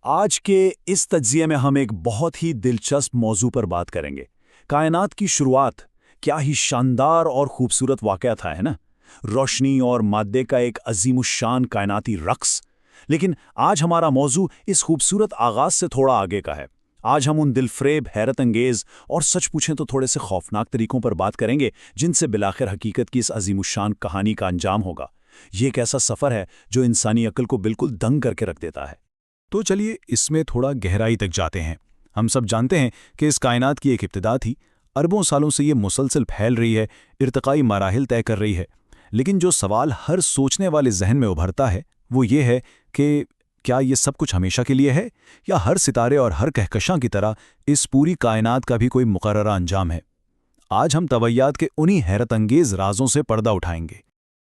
آج کے اس تجزیے میں ہم ایک بہت ہی دلچسپ موضوع پر بات کریں گے۔ کائنات کی شروعات کیا ہی شاندار اور خوبصورت واقعہ تھا، ہے نا؟ روشنی اور مادے کا ایک عظیم الشان کائناتی رقص۔ لیکن آج ہمارا موضوع اس خوبصورت آغاز سے تھوڑا آگے کا ہے۔ آج ہم ان دل فریب، حیرت انگیز اور سچ پوچھیں تو تھوڑے سے خوفناک طریقوں پر بات کریں گے جن سے بالآخر حقیقت کی اس عظیم الشان کہانی کا انجام ہوگا۔ یہ ایک ایسا سفر ہے جو انسانی عقل کو بالکل دنگ کر کے رکھ دیتا ہے۔ تو چلیے اس میں تھوڑا گہرائی تک جاتے ہیں۔ ہم سب جانتے ہیں کہ اس کائنات کی ایک ابتدا تھی، اربوں سالوں سے یہ مسلسل پھیل رہی ہے، ارتقائی مراحل طے کر رہی ہے۔ لیکن جو سوال ہر سوچنے والے ذہن میں ابھرتا ہے وہ یہ ہے کہ کیا یہ سب کچھ ہمیشہ کے لیے ہے، یا ہر ستارے اور ہر کہکشاں کی طرح اس پوری کائنات کا بھی کوئی مقررہ انجام ہے؟ آج ہم طبیعیات کے انہی حیرت انگیز رازوں سے پردہ اٹھائیں گے۔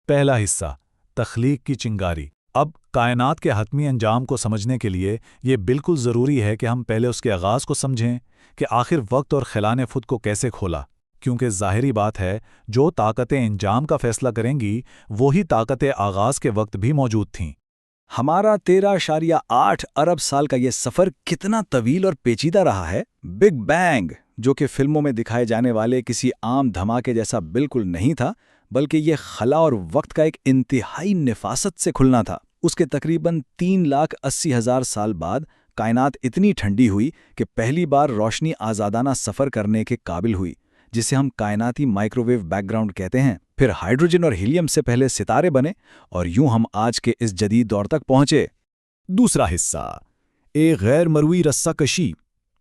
پہلا حصہ، تخلیق کی چنگاری۔ اب کائنات کے حتمی انجام کو سمجھنے کے لیے یہ بالکل ضروری ہے کہ ہم پہلے اس کے آغاز کو سمجھیں کہ آخر وقت اور خلانِ خود کو کیسے کھولا، کیونکہ ظاہری بات ہے جو طاقتیں انجام کا فیصلہ کریں گی وہی طاقتیں آغاز کے وقت بھی موجود تھیں۔ ہمارا 13.8 ارب سال کا یہ سفر کتنا طویل اور پیچیدہ رہا ہے۔ بگ بینگ، جو کہ فلموں میں دکھائے جانے والے کسی عام دھماکے جیسا بالکل نہیں تھا، بلکہ یہ خلا اور وقت کا ایک انتہائی نفاست سے کھلنا تھا۔ اس کے تقریباً 3,80,000 سال بعد کائنات اتنی ٹھنڈی ہوئی کہ پہلی بار روشنی آزادانہ سفر کرنے کے قابل ہوئی، جسے ہم کائناتی مائکروویو بیک گراؤنڈ کہتے ہیں۔ پھر ہائیڈروجن اور ہیلیم سے پہلے ستارے بنے، اور یوں ہم آج کے اس جدید دور تک پہنچے۔ دوسرا حصہ، ایک غیر مروی رسہ کشی۔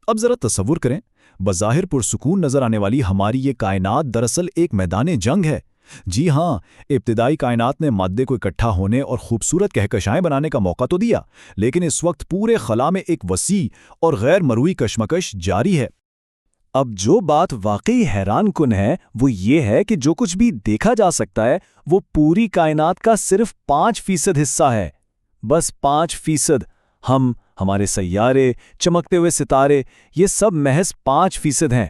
اب ذرا تصور کریں، بظاہر پرسکون نظر آنے والی ہماری یہ کائنات دراصل ایک میدان جنگ ہے۔ جی ہاں، ابتدائی کائنات نے مادے کو اکٹھا ہونے اور خوبصورت کہکشائیں بنانے کا موقع تو دیا، لیکن اس وقت پورے خلا میں ایک وسیع اور غیر مروی کشمکش جاری ہے۔ اب جو بات واقعی حیران کن ہے وہ یہ ہے کہ جو کچھ بھی دیکھا جا سکتا ہے وہ پوری کائنات کا صرف 5% حصہ ہے۔ بس 5%۔ ہمارے سیارے، چمکتے ہوئے ستارے، یہ سب محض 5% ہیں۔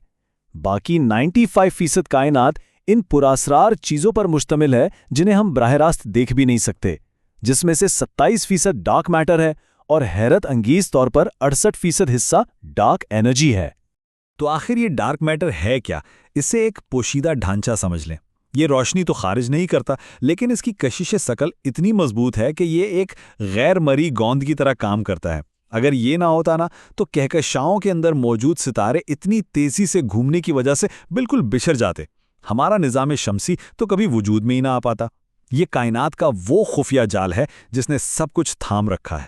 باقی 95% کائنات ان پراسرار چیزوں پر مشتمل ہے جنہیں ہم براہ راست دیکھ بھی نہیں سکتے، جس میں سے 27% ڈارک میٹر ہے اور حیرت انگیز طور پر 68% حصہ ڈارک انرجی ہے۔ تو آخر یہ ڈارک میٹر ہے کیا؟ اسے ایک پوشیدہ ڈھانچہ سمجھ لیں۔ یہ روشنی تو خارج نہیں کرتا، لیکن اس کی کشش ثقل اتنی مضبوط ہے کہ یہ ایک غیر مری گوند کی طرح کام کرتا ہے۔ اگر یہ نہ ہوتا نا تو کہکشاؤں کے اندر موجود ستارے اتنی تیزی سے گھومنے کی وجہ سے بالکل بچھڑ جاتے۔ ہمارا نظام شمسی تو کبھی وجود میں ہی نہ آ پاتا۔ یہ کائنات کا وہ خفیہ جال ہے جس نے سب کچھ تھام رکھا ہے۔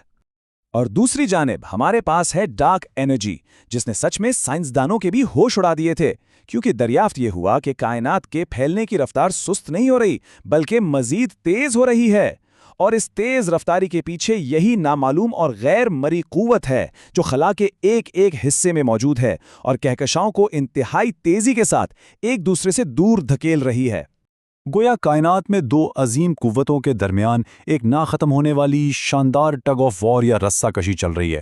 اور دوسری جانب ہمارے پاس ہے ڈارک انرجی، جس نے سچ میں سائنسدانوں کے بھی ہوش اڑا دیے تھے، کیونکہ دریافت یہ ہوا کہ کائنات کے پھیلنے کی رفتار سست نہیں ہو رہی بلکہ مزید تیز ہو رہی ہے، اور اس تیز رفتاری کے پیچھے یہی نامعلوم اور غیر مری قوت ہے جو خلا کے ایک ایک حصے میں موجود ہے اور کہکشاؤں کو انتہائی تیزی کے ساتھ ایک دوسرے سے دور دھکیل رہی ہے۔ گویا کائنات میں دو عظیم قوتوں کے درمیان ایک نہ ختم ہونے والی شاندار ٹگ آف وار یا رسہ کشی چل رہی ہے۔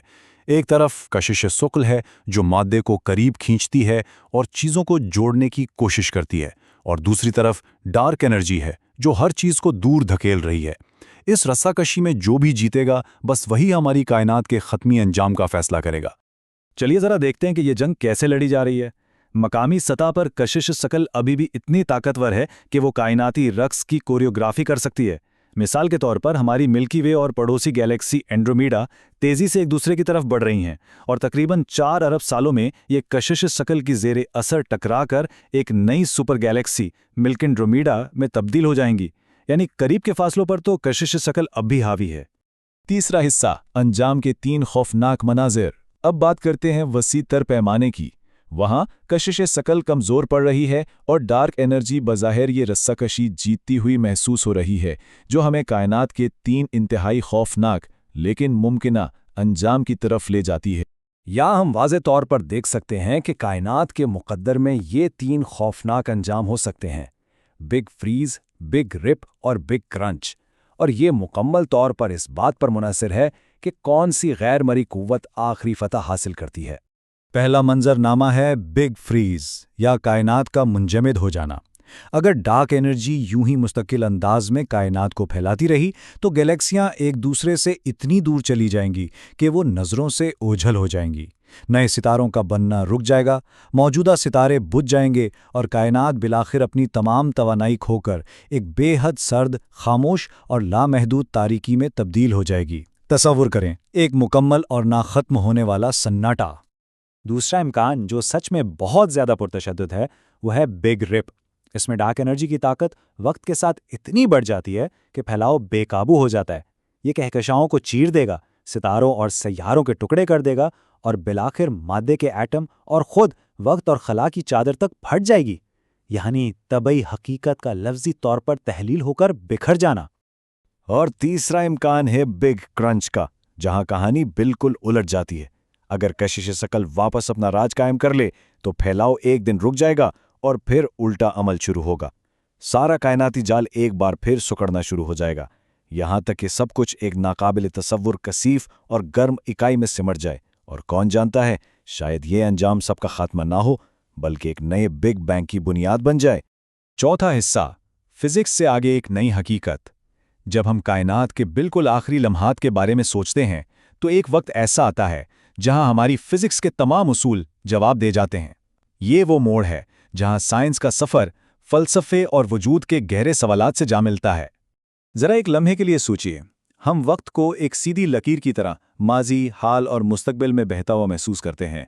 ایک طرف کشش ثقل ہے جو مادے کو قریب کھینچتی ہے اور چیزوں کو جوڑنے کی کوشش کرتی ہے، اور دوسری طرف ڈارک انرجی ہے جو ہر چیز کو دور دھکیل رہی ہے۔ اس رسہ کشی میں جو بھی جیتے گا بس وہی ہماری کائنات کے حتمی انجام کا فیصلہ کرے گا۔ چلیے ذرا دیکھتے ہیں کہ یہ جنگ کیسے لڑی جا رہی ہے۔ مقامی سطح پر کشش ثقل ابھی بھی اتنی طاقتور ہے کہ وہ کائناتی رقص کی کوریوگرافی کر سکتی ہے۔ مثال کے طور پر ہماری ملکی وے اور پڑوسی گیلیکسی اینڈرومیڈا تیزی سے ایک دوسرے کی طرف بڑھ رہی ہیں، اور تقریباً 4 ارب سالوں میں یہ کشش ثقل کی زیر اثر ٹکرا کر ایک نئی سپر گیلیکسی ملک اینڈرومیڈا میں تبدیل ہو جائیں گی۔ یعنی قریب کے فاصلوں پر تو کشش ثقل اب بھی حاوی ہے۔ تیسرا حصہ، انجام کے 3 خوفناک مناظر۔ اب بات کرتے ہیں وسیع تر پیمانے کی۔ وہاں کشش ثقل کمزور پڑ رہی ہے اور ڈارک انرجی بظاہر یہ رسہ کشی جیتتی ہوئی محسوس ہو رہی ہے، جو ہمیں کائنات کے 3 انتہائی خوفناک لیکن ممکنہ انجام کی طرف لے جاتی ہے۔ یا ہم واضح طور پر دیکھ سکتے ہیں کہ کائنات کے مقدر میں یہ 3 خوفناک انجام ہو سکتے ہیں: بگ فریز، بگ رپ اور بگ کرنچ، اور یہ مکمل طور پر اس بات پر منحصر ہے کہ کون سی غیر مری قوت آخری فتح حاصل کرتی ہے۔ پہلا منظر نامہ ہے بگ فریز یا کائنات کا منجمد ہو جانا۔ اگر ڈارک انرجی یوں ہی مستقل انداز میں کائنات کو پھیلاتی رہی تو گیلیکسیاں ایک دوسرے سے اتنی دور چلی جائیں گی کہ وہ نظروں سے اوجھل ہو جائیں گی، نئے ستاروں کا بننا رک جائے گا، موجودہ ستارے بجھ جائیں گے اور کائنات بالآخر اپنی تمام توانائی کھو کر ایک بے حد سرد، خاموش اور لامحدود تاریکی میں تبدیل ہو جائے گی۔ تصور کریں، ایک مکمل اور نہ ختم ہونے والا سناٹا۔ دوسرا امکان جو سچ میں بہت زیادہ پرتشدد ہے وہ ہے بگ رپ۔ اس میں ڈارک انرجی کی طاقت وقت کے ساتھ اتنی بڑھ جاتی ہے کہ پھیلاؤ بے قابو ہو جاتا ہے۔ یہ کہکشاؤں کو چیر دے گا، ستاروں اور سیاروں کے ٹکڑے کر دے گا اور بالآخر مادے کے ایٹم اور خود وقت اور خلا کی چادر تک پھٹ جائے گی، یعنی طبعی حقیقت کا لفظی طور پر تحلیل ہو کر بکھر جانا۔ اور تیسرا امکان ہے بگ کرنچ کا، جہاں کہانی بالکل الٹ جاتی ہے۔ اگر کشش ثقل واپس اپنا راج قائم کر لے تو پھیلاؤ ایک دن رک جائے گا اور پھر الٹا عمل شروع ہوگا۔ سارا کائناتی جال ایک بار پھر سکڑنا شروع ہو جائے گا، یہاں تک کہ سب کچھ ایک ناقابل تصور کثیف اور گرم اکائی میں سمٹ جائے، اور کون جانتا ہے شاید یہ انجام سب کا خاتمہ نہ ہو بلکہ ایک نئے بگ بینگ کی بنیاد بن جائے۔ چوتھا حصہ، فزکس سے آگے ایک نئی حقیقت۔ جب ہم کائنات کے بالکل آخری لمحات کے بارے میں سوچتے ہیں تو ایک وقت ایسا آتا ہے جہاں ہماری فزکس کے تمام اصول جواب دے جاتے ہیں۔ یہ وہ موڑ ہے جہاں سائنس کا سفر فلسفے اور وجود کے گہرے سوالات سے جا ملتا ہے۔ ذرا ایک لمحے کے لیے سوچئے، ہم وقت کو ایک سیدھی لکیر کی طرح ماضی، حال اور مستقبل میں بہتا ہوا محسوس کرتے ہیں،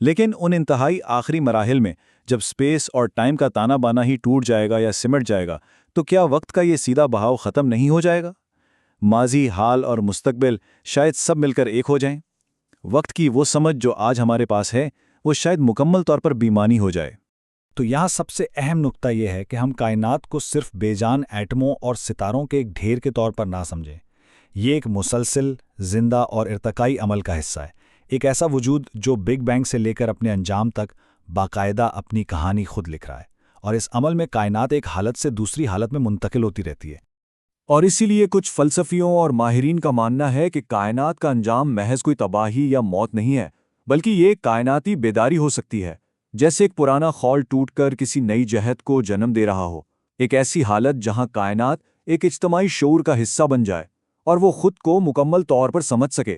لیکن ان انتہائی آخری مراحل میں جب سپیس اور ٹائم کا تانا بانا ہی ٹوٹ جائے گا یا سمٹ جائے گا تو کیا وقت کا یہ سیدھا بہاؤ ختم نہیں ہو جائے گا؟ ماضی، حال اور مستقبل شاید سب مل کر ایک ہو جائیں۔ وقت کی وہ سمجھ جو آج ہمارے پاس ہے وہ شاید مکمل طور پر بیمانی ہو جائے۔ تو یہاں سب سے اہم نقطہ یہ ہے کہ ہم کائنات کو صرف بے جان ایٹموں اور ستاروں کے ایک ڈھیر کے طور پر نہ سمجھیں۔ یہ ایک مسلسل، زندہ اور ارتقائی عمل کا حصہ ہے، ایک ایسا وجود جو بگ بینگ سے لے کر اپنے انجام تک باقاعدہ اپنی کہانی خود لکھ رہا ہے، اور اس عمل میں کائنات ایک حالت سے دوسری حالت میں منتقل ہوتی رہتی ہے۔ اور اسی لیے کچھ فلسفیوں اور ماہرین کا ماننا ہے کہ کائنات کا انجام محض کوئی تباہی یا موت نہیں ہے، بلکہ یہ کائناتی بیداری ہو سکتی ہے، جیسے ایک پرانا خول ٹوٹ کر کسی نئی جہت کو جنم دے رہا ہو، ایک ایسی حالت جہاں کائنات ایک اجتماعی شعور کا حصہ بن جائے اور وہ خود کو مکمل طور پر سمجھ سکے۔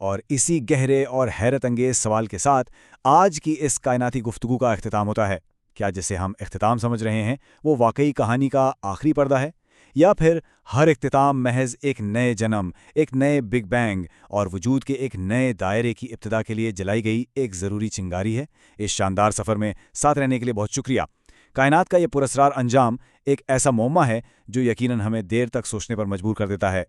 اور اسی گہرے اور حیرت انگیز سوال کے ساتھ آج کی اس کائناتی گفتگو کا اختتام ہوتا ہے۔ کیا جسے ہم اختتام سمجھ رہے ہیں وہ واقعی کہانی کا آخری پردہ ہے، یا پھر ہر اختتام محض ایک نئے جنم، ایک نئے بگ بینگ اور وجود کے ایک نئے دائرے کی ابتدا کے لیے جلائی گئی ایک ضروری چنگاری ہے؟ اس شاندار سفر میں ساتھ رہنے کے لیے بہت شکریہ۔ کائنات کا یہ پراسرار انجام ایک ایسا معمہ ہے جو یقیناً ہمیں دیر تک سوچنے پر مجبور کر دیتا ہے۔